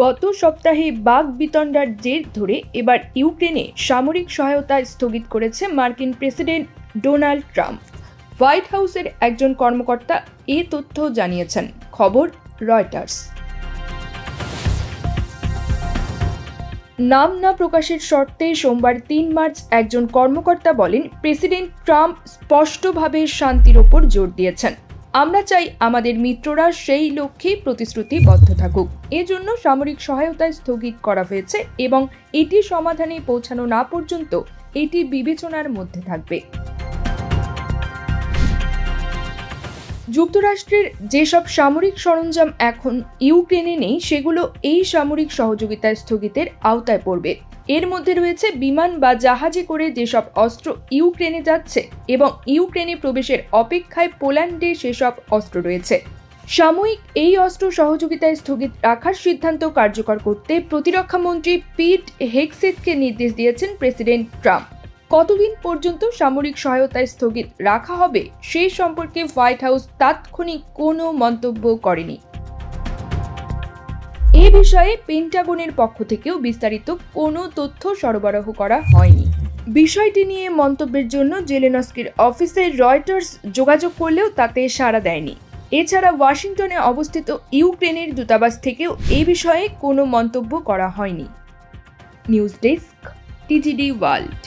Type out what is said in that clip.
গত সপ্তাহে বাকবিতণ্ডার জের ধরে এবার ইউক্রেনে সামরিক সহায়তা স্থগিত করেছে মার্কিন প্রেসিডেন্ট ডোনাল্ড ট্রাম্প। হোয়াইট হাউসের একজন কর্মকর্তা এ তথ্য জানিয়েছেন। খবর রয়টার্স। নাম না প্রকাশের শর্তে সোমবার ৩ মার্চ একজন কর্মকর্তা বলেন, প্রেসিডেন্ট ট্রাম্প স্পষ্টভাবে শান্তির ওপর জোর দিয়েছেন। আমরা চাই আমাদের মিত্ররা সেই লক্ষ্যে প্রতিশ্রুতিবদ্ধ থাকুক। এজন্য সামরিক সহায়তা স্থগিত করা হয়েছে এবং এটি সমাধানে পৌঁছানো না পর্যন্ত এটি বিবেচনার মধ্যে থাকবে। যুক্তরাষ্ট্রের যেসব সামরিক সরঞ্জাম এখন ইউক্রেনে নেই সেগুলো এই সামরিক সহযোগিতা স্থগিতের আওতায় পড়বে। এর মধ্যে রয়েছে বিমান বা জাহাজে করে যেসব অস্ত্র ইউক্রেনে যাচ্ছে এবং ইউক্রেনে প্রবেশের অপেক্ষায় পোল্যান্ডে সেসব অস্ত্র রয়েছে। সাময়িক এই অস্ত্র সহযোগিতায় স্থগিত রাখার সিদ্ধান্ত কার্যকর করতে প্রতিরক্ষামন্ত্রী পিট হেগসেথকে নির্দেশ দিয়েছেন প্রেসিডেন্ট ট্রাম্প। কতদিন পর্যন্ত সামরিক সহায়তা স্থগিত রাখা হবে সে সম্পর্কে হোয়াইট হাউস তাৎক্ষণিক কোনো মন্তব্য করেনি। এ বিষয়ে পেন্টাগনের পক্ষ থেকেও বিস্তারিত কোনো তথ্য সরবরাহ করা হয়নি। বিষয়টি নিয়ে মন্তব্যের জন্য জেলেনস্কির অফিসে রয়টার্স যোগাযোগ করলেও তাতে সাড়া দেয়নি। এছাড়া ওয়াশিংটনে অবস্থিত ইউক্রেনের দূতাবাস থেকেও এই বিষয়ে কোনো মন্তব্য করা হয়নি। News desk, TGD world.